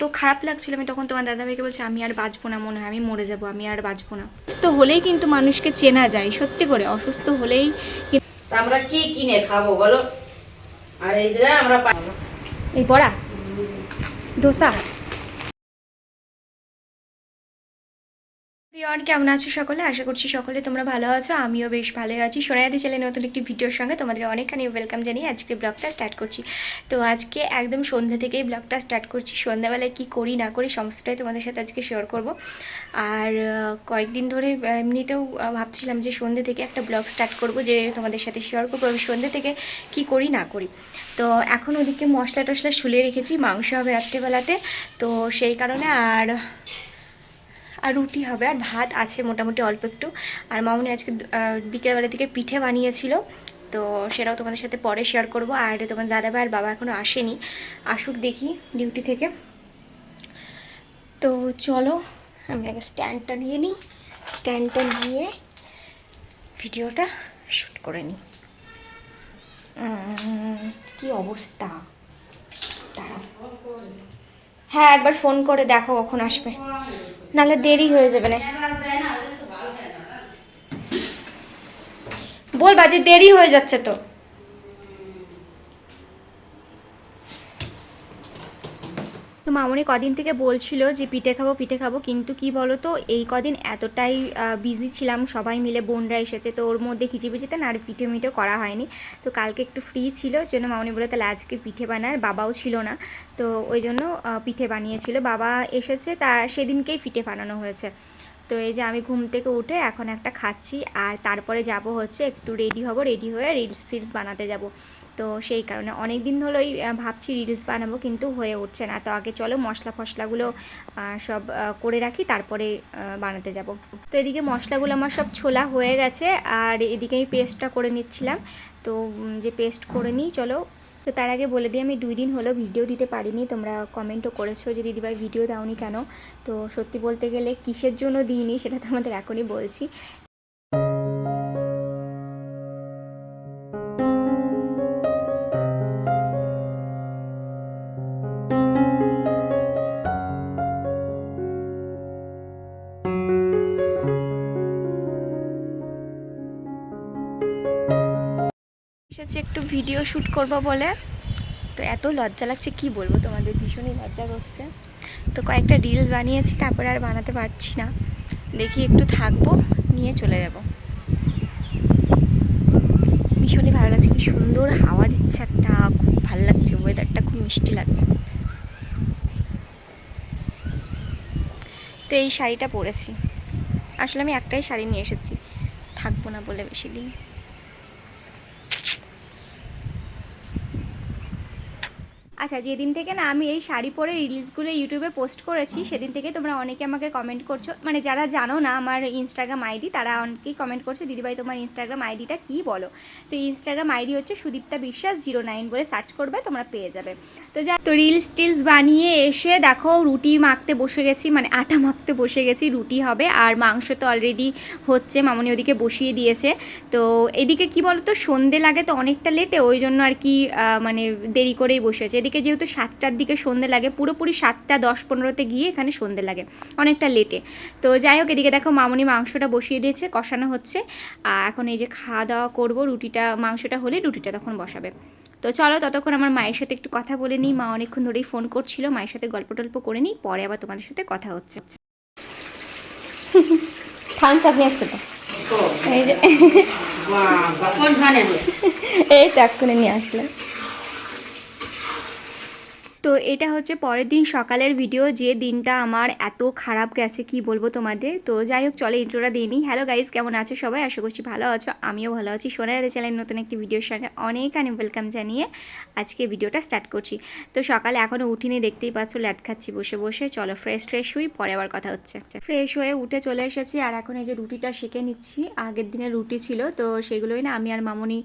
এত খারাপ লাগছিল, আমি তখন তোমার দাদাভাইকে বলছি আমি আর বাঁচবো না, মনে হয় আমি মরে যাব, আমি আর বাঁচবো না। অসুস্থ হলেই কিন্তু মানুষকে চেনা যায়, সত্যি করে অসুস্থ হলেই। আমরা কি কিনে খাবো বলো? আর এই যে আমরা এই বড়া, ধোসা। প্রিয়ন, কেমন আছো সকলে? আশা করছি সকলে তোমরা ভালো আছো, আমিও বেশ ভালোই আছি। সোনায়াদি চ্যানেলে নতুন একটি ভিডিওর সঙ্গে তোমাদের অনেকখানি ওয়েলকাম জানিয়ে আজকে ব্লগটা স্টার্ট করছি। তো আজকে একদম সন্ধ্যা থেকেই ব্লগটা স্টার্ট করছি। সন্ধ্যাবেলায় কি করি না করি সমস্তটাই তোমাদের সাথে আজকে শেয়ার করব। আর কয়েকদিন ধরে এমনিতেও ভাবছিলাম যে সন্ধ্যে থেকে একটা ব্লগ স্টার্ট করব, যে তোমাদের সাথে শেয়ার করবো আমি সন্ধ্যে থেকে কি করি না করি। তো এখন ওদিকে মশলা টশলা শুলিয়ে রেখেছি, মাংস হবে রাত্রেবেলাতে, তো সেই কারণে। আর রুটি হবে, আর ভাত আছে মোটামুটি অল্প একটু। আর মামুনি আজকে বিকেলবেলা থেকে পিঠে বানিয়েছিল, তো সেটাও তোমাদের সাথে পরে শেয়ার করব। আর তোমার দাদাভাই আর বাবা এখনও আসেনি, আসুক দেখি ডিউটি থেকে। তো চলো আমি আগে স্ট্যান্ডটা নিয়ে নিই, স্ট্যান্ডটা নিয়ে ভিডিওটা শ্যুট করে নিই। কি অবস্থা, দাঁড়াও। হ্যাঁ, একবার ফোন করে দেখো কখন আসবে, নাহলে দেরি হয়ে যাবে না। বলবা যে দেরি হয়ে যাচ্ছে। তো মামনি কদিন থেকে বলছিল যে পিঠে খাবো পিঠে খাবো, কিন্তু কি বলো তো এই কদিন এতটাই বিজি ছিলাম, সবাই মিলে বোনরা এসেছে, তো ওর মধ্যে খিচিবিচিতে না আর পিঠে মিঠে করা হয়নি। তো কালকে একটু ফ্রি ছিল, ওই জন্য মামনি বলে তাহলে আজকে পিঠে বানার, বাবাও ছিল না, তো ওই জন্য পিঠে বানিয়েছিল। বাবা এসেছে, তা সেদিনকেই পিঠে বানানো হয়েছে। তো এই যে আমি ঘুম থেকে উঠে এখন একটা খাচ্ছি, আর তারপরে যাব হচ্ছে একটু রেডি হব, রেডি হয়ে রিলস ফিলস বানাতে যাব। তো সেই কারণে অনেক দিন হলোই ভাবছি রিলস বানাবো, কিন্তু হয়ে উঠছে না। তো আগে চলো মশলা ফসলাগুলো সব করে রাখি, তারপরে বানাতে যাব। তো এদিকে মশলাগুলো আমার সব ছোলা হয়ে গেছে, আর এদিকে আমি পেস্টটা করে নিচ্ছিলাম। তো যে পেস্ট করে নিই চলো। তো তার আগে বলে দিই, আমি 2 দিন হলো ভিডিও দিতে পারিনি। তোমরা কমেন্টও করেছো যে দিদিভাই ভিডিও দাওনি কেন। তো সত্যি বলতে গেলে কিসের জন্য দিইনি সেটা তোমাদের এখনই বলছি। এসেছি একটু ভিডিও শ্যুট করব বলে, তো এত লজ্জা লাগছে কি বলবো তোমাদের, ভীষণই লজ্জা করছে। তো কয়েকটা রিলস বানিয়েছি, তারপরে আর বানাতে পারছি না। দেখি একটু থাকবো, নিয়ে চলে যাব। ভীষণই ভালো লাগছে, কি সুন্দর হাওয়া দিচ্ছে একটা, খুব ভালো লাগছে, ওয়েদারটা খুব মিষ্টি লাগছে। তো এই শাড়িটা পরেছি, আসলে আমি একটাই শাড়ি নিয়ে এসেছি, থাকবো না বলে বেশি দিন। আচ্ছা, যেদিন থেকে না আমি এই শাড়ি পরে রিলসগুলো ইউটিউবে পোস্ট করেছি, সেদিন থেকে তোমরা অনেকে আমাকে কমেন্ট করছো, মানে যারা জানো না আমার ইনস্টাগ্রাম আইডি, তারা অনেকেই কমেন্ট করছো দিদিভাই তোমার ইনস্টাগ্রাম আইডিটা কী বলো। তো ইনস্টাগ্রাম আইডি হচ্ছে সুদীপ্তা বিশ্বাস 09 বলে সার্চ করবে, তোমরা পেয়ে যাবে। তো রিলস টিলস বানিয়ে এসে দেখো রুটি মাখতে বসে গেছি, মানে আটা মাখতে বসে গেছি, রুটি হবে। আর মাংস তো অলরেডি হচ্ছে, মামনি ওদিকে বসিয়ে দিয়েছে। তো এদিকে কি বলো তো, সন্ধে লাগে তো অনেকটা লেটে, ওই জন্য আর কি মানে দেরি করেই বসেছে। এদিকে যেহেতু 7টার দিকে সন্ধে লাগে, পুরোপুরি 7টা 10-15তে গিয়ে এখানে সন্ধে লাগে, অনেকটা লেটে। তো যাই হোক, এদিকে দেখো মামনি মাংসটা বসিয়ে দিয়েছে, কষানো হচ্ছে। এখন এই যে খাওয়া দাওয়া করবো, রুটিটা মাংসটা হলে রুটিটা তখন বসাবে। তো চলো ততক্ষণ আমার মায়ের সাথে একটু কথা বলে নিই, মা অনেকক্ষণ ধরেই ফোন করছিল, মায়ের সাথে গল্প টল্প করে নিই, পরে আবার তোমাদের সাথে কথা হচ্ছে। থামস আপ নিয়ে আসতে তো, এই যে এই তো এক্ষুনি নিয়ে আসলে। তো এটা হচ্ছে পরের দিন সকালের ভিডিও, যে দিনটা আমার এত খারাপ গেছে কি বলবো তোমাদের। তো যাই হোক চলো ইন্ট্রোটা দিয়ে নিই। হ্যালো গাইজ, কেমন আছো সবাই? আশা করছি ভালো আছো, আমিও ভালো আছি। সোনার চ্যানেল নতুন একটি ভিডিওর সঙ্গে অনেক ওয়েলকাম জানিয়ে আজকে ভিডিওটা স্টার্ট করছি। তো সকালে এখনও উঠিনি, দেখতেই পাচ্ছ ল্যাদ খাচ্ছি বসে বসে। চলো ফ্রেশ হই, পরে আবার কথা হচ্ছে। ফ্রেশ হয়ে উঠে চলে এসেছি, আর এখন এই যে রুটিটা সেঁকে নিচ্ছি। আগের দিনে রুটি ছিল, তো সেগুলোই না আমি আর মামনি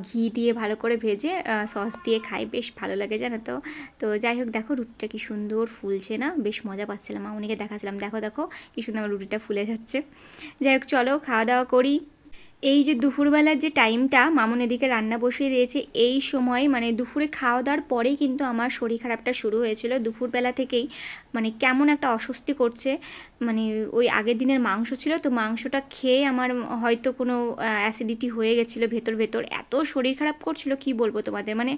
ঘি দিয়ে ভালো করে ভেজে সস দিয়ে খাই, বেশ ভালো লাগে জানো তো। তো যাই হোক দেখো রুটিটা কি সুন্দর ফুলছে না, বেশ মজা পাচ্ছিলাম, মামনিকে দেখাচ্ছিলাম দেখো দেখো কি সুন্দর আমার রুটিটা ফুলে যাচ্ছে। যাই হোক চলো খাওয়া দাওয়া করি। এই যে দুপুরবেলার যে টাইমটা মামুন এদিকে রান্না বসিয়ে দিয়েছে, এই সময় মানে দুপুরে খাওয়া দাওয়ার পরেই কিন্তু আমার শরীর খারাপটা শুরু হয়েছিল। দুপুরবেলা থেকেই মানে কেমন একটা অস্বস্তি করছে, মানে ওই আগের দিনের মাংস ছিল তো মাংসটা খেয়ে আমার হয়তো কোনো অ্যাসিডিটি হয়ে গেছিলো ভেতর ভেতর, এত শরীর খারাপ করছিল কি বলবো তোমাদের, মানে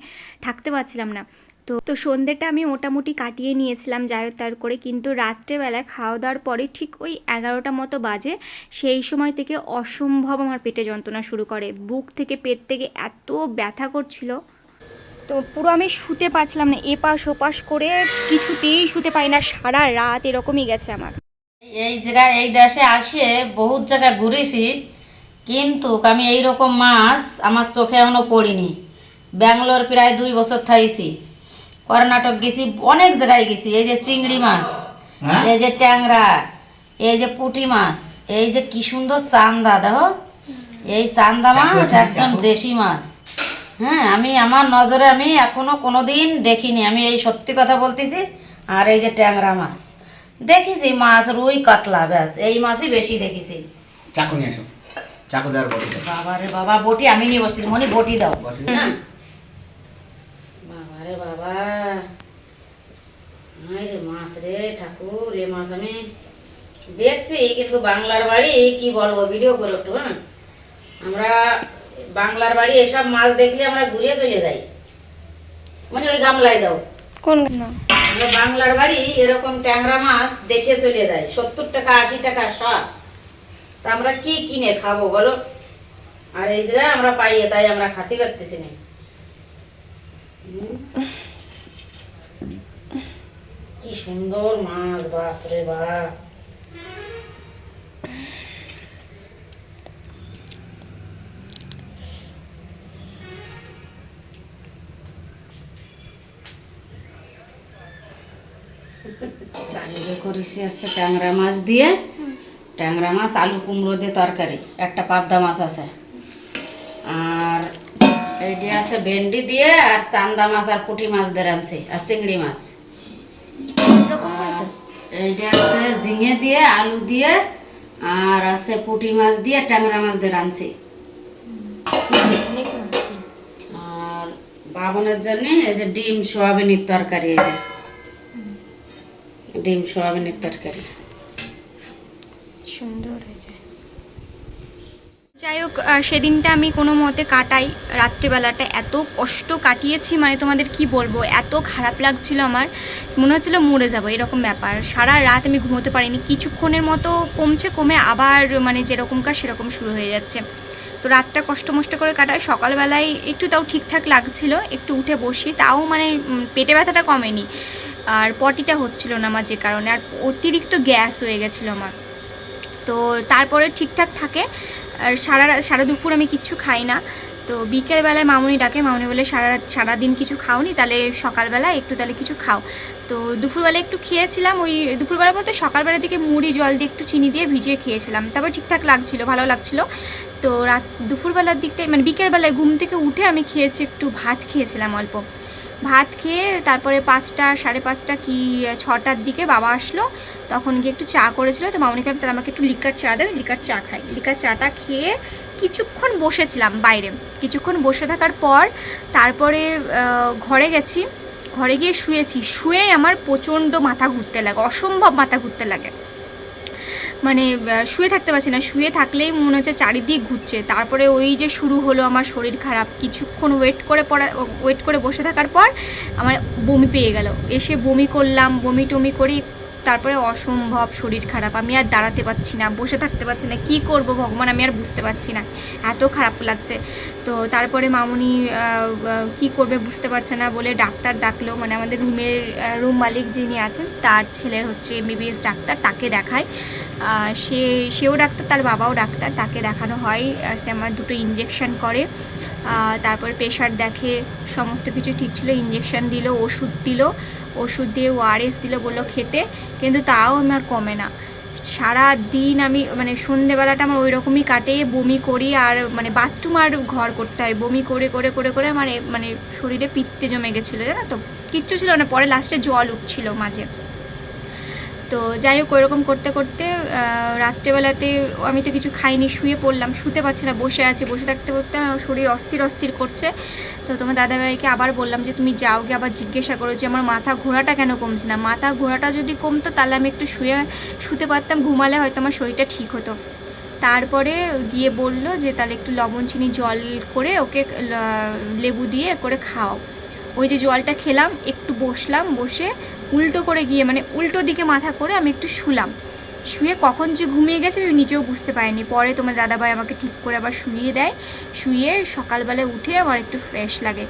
থাকতে পারছিলাম না। তো সন্ধ্যেটা আমি মোটামুটি কাটিয়ে নিয়েছিলাম যাই হোক তার করে, কিন্তু রাত্রেবেলায় খাওয়া দাওয়ার পরে ঠিক ওই 11টা মতো বাজে, সেই সময় থেকে অসম্ভব আমার পেটে যন্ত্রণা শুরু করে, বুক থেকে পেট থেকে এত ব্যথা করছিল, তো পুরো আমি শুতে পারছিলাম না, এপাশ ওপাশ করে কিছুতেই শুতে পারি না, সারা রাত এরকমই গেছে আমার। এই জায়গায় এই দেশে আসে বহুত জায়গা ঘুরেছি, কিন্তু আমি এইরকম মাছ আমার চোখে এখনো পড়িনি। ব্যাঙ্গালোর প্রায় 2 বছর থাইছি, কর্ণাটক গেছি, অনেক জায়গায় গেছি। এই যে চিংড়ি মাছ, এই যে ট্যাংরা, এই যে পুঁটি মাছ, এই যে কি সুন্দর চান্দা, দেখো এই চান্দা মাছ একদম দেশি মাছ। হ্যাঁ, আমি আমার নজরে আমি এখনো কোনোদিন দেখিনি, আমি এই সত্যি কথা বলতেছি। আর এই যে ট্যাংরা মাছ দেখেছি, মাছ রুই কাতলা, ব্যাস এই মাছই বেশি দেখেছি। চাকু নিয়ে এসো, চাকু দেওয়ার বটি দাও। বাবা রে বাবা, বটি আমি নিয়ে বসতেছি, মনি বটি দাও। হ্যাঁ বাবা রে বাবা, হায় রে মাছ রে ঠাকুর, এ মাছ আমি দেখছি, কিন্তু বাংলার বাড়ি কি বলবো, ভিডিও করে একটু। হ্যাঁ, আমরা বাংলার বাড়ি এসব মাছ দেখলে আমরা ঘুরে চলে যাই, মানে ওই গামলায় দাও। কোন আমরা বাংলার বাড়ি এরকম ট্যাংরা মাছ দেখে চলে যায়, 70 টাকা 80 টাকা সব। তা আমরা কি কিনে খাবো বলো? আর এই যে আমরা পাই, তাই আমরা খাতে পারতেছি না। কি সুন্দর মাছ, বাপরে বাপ। চালিয়ে করেছি আছে ট্যাংরা মাছ দিয়ে, ট্যাংরা মাছ আলু কুমড়ো দিয়ে তরকারি, একটা পাবদা মাছ আছে, আর এইটি আছে ভেন্ডি দিয়ে, আর চান্দা মাছ আর পুঁটি মাছ দিয়ে রাঁধছি, আর চিংড়ি মাছ। এইটা আছে ঝিঙে দিয়ে আলু দিয়ে, আর আছে পুঁটি মাছ দিয়ে ট্যাংরা মাছ দিয়ে রাঁধছি। আর বাবনের জন্য এই যে ডিম সোয়াবিনের তরকারি, এই যে ডিম সোয়াবিনের তরকারি সুন্দর হয়েছে। যাই হোক, সেদিনটা আমি কোনো মতে কাটাই, রাত্রিবেলাটা এত কষ্ট কাটিয়েছি মানে তোমাদের কি বলবো, এত খারাপ লাগছিল আমার, মনে হচ্ছিলো মরে যাবো এরকম ব্যাপার। সারা রাত আমি ঘুমোতে পারিনি, কিছুক্ষণের মতো কমছে, কমে আবার মানে যেরকমকার সেরকম শুরু হয়ে যাচ্ছে। তো রাতটা কষ্ট মষ্ট করে কাটাই, সকালবেলায় একটু তাও ঠিকঠাক লাগছিল, একটু উঠে বসি, তাও মানে পেটে ব্যথাটা কমেনি, আর পটিটা হচ্ছিল না আমার যে কারণে, আর অতিরিক্ত গ্যাস হয়ে গেছিলো আমার। তো তারপরে ঠিকঠাক থাকে, আর সারা দুপুর আমি কিচ্ছু খাই না। তো বিকেলবেলায় মামুনি ডাকে, মামুনি বলে সারাদিন কিছু খাওনি, তাহলে সকালবেলা একটু তাহলে কিছু খাও। তো দুপুরবেলা একটু খেয়েছিলাম, ওই দুপুরবেলা বলতে সকালবেলা থেকে মুড়ি জল দিয়ে একটু চিনি দিয়ে ভিজিয়ে খেয়েছিলাম, তারপর ঠিকঠাক লাগছিল, ভালো লাগছিল। তো দুপুরবেলার দিকটায় মানে বিকেলবেলায় ঘুম থেকে উঠে আমি খেয়েছি, একটু ভাত খেয়েছিলাম অল্প, ভাত খেয়ে তারপরে 5টা 5:30 কি 6টার দিকে বাবা আসলো, তখন গিয়ে একটু চা করেছিল, তো মামনিকে তাহলে আমাকে একটু লিকার চা দেবে, লিকার চা খাই। লিকার চাটা খেয়ে কিছুক্ষণ বসেছিলাম বাইরে, কিছুক্ষণ বসে থাকার পর তারপরে ঘরে গেছি, ঘরে গিয়ে শুয়েছি, শুয়ে আমার প্রচণ্ড মাথা ঘুরতে লাগে, অসম্ভব মাথা ঘুরতে লাগে, মানে শুয়ে থাকতে পারছি না, শুয়ে থাকলেই মনে হচ্ছে চারিদিক ঘুরছে। তারপরে ওই যে শুরু হলো আমার শরীর খারাপ, কিছুক্ষণ ওয়েট করে বসে থাকার পর আমার বমি পেয়ে গেল, এসে বমি করলাম, বমি টমি করি, তারপরে অসম্ভব শরীর খারাপ, আমি আর দাঁড়াতে পারছি না, বসে থাকতে পারছি না, কি করব ভগবান আমি আর বুঝতে পারছি না, এত খারাপ লাগছে। তো তারপরে মামুনি কি করবে বুঝতে পারছে না বলে ডাক্তার ডাকলো, মানে আমাদের রুম মালিক যিনি আছেন তার ছেলে হচ্ছে MBBS ডাক্তার, তাকে দেখায়, সেও ডাক্তার, তার বাবাও ডাক্তার, তাকে দেখানো হয়, সে আমার 2টো ইঞ্জেকশন করে, তারপরে প্রেশার দেখে, সমস্ত কিছু ঠিক ছিল, ইঞ্জেকশন দিল, ওষুধ দিয়ে ORS দিল, বললো খেতে, কিন্তু তাও আমার কমে না। সারা দিন আমি মানে সন্ধেবেলাটা আমার ওই রকমই কাটে, বমি করি, আর মানে বাথরুম আর ঘর করতে হয়, বমি করে করে করে করে মানে শরীরে পিত্তে জমে গেছিলো, জানো তো, কিচ্ছু ছিল না, পরে লাস্টে জল উঠছিল মাঝে। তো তো যাই হোক ওইরকম করতে করতে রাত্রেবেলাতে আমি তো কিছু খাইনি, শুয়ে পড়লাম, শুতে পারছি না, বসে আছি, বসে থাকতে থাকতে আমার শরীর অস্থির অস্থির করছে। তো তোমার দাদাভাইকে আবার বললাম যে তুমি যাও গিয়ে আবার জিজ্ঞাসা করো যে আমার মাথা ঘোরাটা কেন কমছে না। মাথা ঘোরাটা যদি কমতো তাহলে আমি একটু শুতে পারতাম, ঘুমালে হয়তো আমার শরীরটা ঠিক হতো। তারপরে গিয়ে বললো যে তাহলে একটু লবণ চিনি জল করে ওকে লেবু দিয়ে করে খাও। ওই যে জলটা খেলাম, একটু বসলাম, বসে উল্টো করে গিয়ে মানে উল্টো দিকে মাথা করে আমি একটু শুলাম। শুয়ে কখন যে ঘুমিয়ে গেছে আমি নিজেও বুঝতে পারিনি। পরে তোমার দাদাভাই আমাকে ঠিক করে আবার শুইয়ে দেয়, শুয়ে সকালবেলায় উঠে আমার একটু ফ্রেশ লাগে।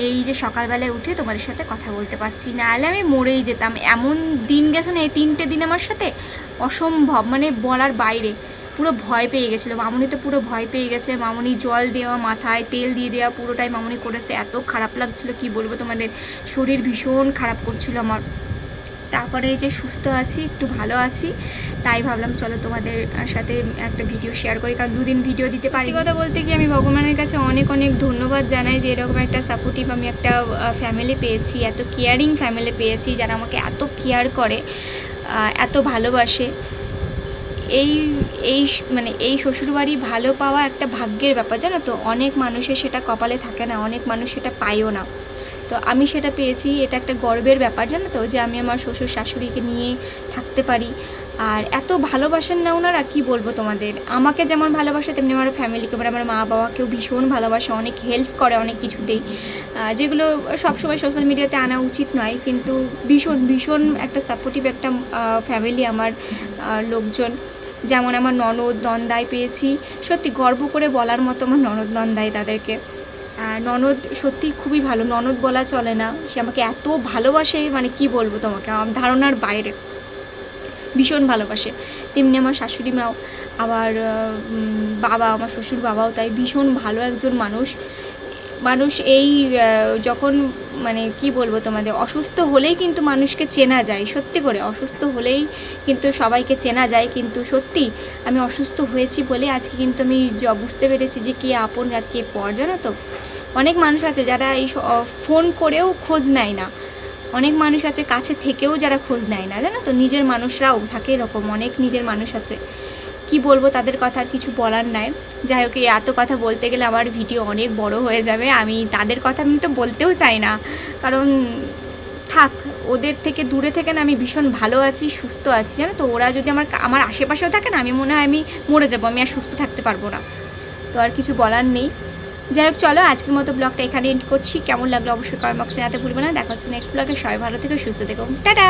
এই যে সকালবেলায় উঠে তোমাদের সাথে কথা বলতে পারছি, নাহলে আমি মরেই যেতাম। এমন দিন গেছে না এই 3টে দিন আমার সাথে, অসম্ভব, মানে বলার বাইরে। পুরো ভয় পেয়ে গেছিলো মামুনি, তো পুরো ভয় পেয়ে গেছে। মামুনি জল দেওয়া, মাথায় তেল দিয়ে দেওয়া, পুরোটাই মামুনি করেছে। এত খারাপ লাগছিল কি বলবো তোমাদের, শরীর ভীষণ খারাপ করছিল আমার। তারপরে এই যে সুস্থ আছি, একটু ভালো আছি, তাই ভাবলাম চলো তোমাদের সাথে একটা ভিডিও শেয়ার করি, কারণ 2 দিন ভিডিও দিতে পারি। কথা বলতে কি আমি ভগবানের কাছে অনেক অনেক ধন্যবাদ জানাই যে এরকম একটা সাপোর্টিভ আমি একটা ফ্যামিলি পেয়েছি, এত কেয়ারিং ফ্যামিলি পেয়েছি যারা আমাকে এত কেয়ার করে, এত ভালোবাসে। মানে এই শ্বশুরবাড়ি ভালো পাওয়া একটা ভাগ্যের ব্যাপার, জানো তো। অনেক মানুষের সেটা কপালে থাকে না, অনেক মানুষ সেটা পায়ও না। তো আমি সেটা পেয়েছি, এটা একটা গর্বের ব্যাপার, জানো তো, যে আমি আমার শ্বশুর শাশুড়িকে নিয়ে থাকতে পারি। আর এত ভালোবাসেন না ওনারা, কি বলবো তোমাদের। আমাকে যেমন ভালোবাসে তেমনি আমার ফ্যামিলিকে, মানে আমার মা বাবাকেও ভীষণ ভালোবাসে, অনেক হেল্প করে অনেক কিছুতেই, যেগুলো সবসময় সোশ্যাল মিডিয়াতে আনা উচিত নয়, কিন্তু ভীষণ ভীষণ একটা সাপোর্টিভ একটা ফ্যামিলি আমার লোকজন। যেমন আমার ননদ নন্দাই পেয়েছি, সত্যি গর্ব করে বলার মতো আমার ননদ নন্দাই তাদেরকে। ননদ সত্যি খুবই ভালো, ননদ বলা চলে না, সে আমাকে এত ভালোবাসে, মানে কি বলবো তোমাকে, আমার ধারণার বাইরে, ভীষণ ভালোবাসে। তেমনি আমার শাশুড়ি মাও, আবার বাবা, আমার শ্বশুর বাবাও তাই, ভীষণ ভালো একজন মানুষ। এই যখন মানে কি বলবো তোমাদের, অসুস্থ হলেই কিন্তু মানুষকে চেনা যায়, সত্যি করে অসুস্থ হলেই কিন্তু সবাইকে চেনা যায়। কিন্তু সত্যি আমি অসুস্থ হয়েছি বলে আজকে কিন্তু আমি বুঝতে পেরেছি যে কে আপন আর কে পর, জানো তো। অনেক মানুষ আছে যারা এই ফোন করেও খোঁজ নেয় না, অনেক মানুষ আছে কাছে থেকেও যারা খোঁজ নেয় না, জানো তো। নিজের মানুষরাও থাকে এরকম, অনেক নিজের মানুষ আছে, কি বলবো তাদের কথা আর কিছু বলার নাই। যাই হোক, এত কথা বলতে গেলে আমার ভিডিও অনেক বড় হয়ে যাবে, আমি তাদের কথা আমি তো বলতেও চাই না, কারণ থাক, ওদের থেকে দূরে থেকে না আমি ভীষণ ভালো আছি, সুস্থ আছি, জানো তো। ওরা যদি আমার আশেপাশেও থাকে না, আমি মনে হয় আমি মরে যাবো, আমি আর সুস্থ থাকতে পারবো না। তো আর কিছু বলার নেই। যাই হোক, চলো আজকের মতো ব্লগটা এখানে এন্ড করছি। কেমন লাগলো অবশ্যই কমেন্ট বক্সে জানাতে ভুলবে না। দেখা হচ্ছে নেক্সট ব্লগে। সবাই ভালো থেকো, সুস্থ থেকো, টাটা।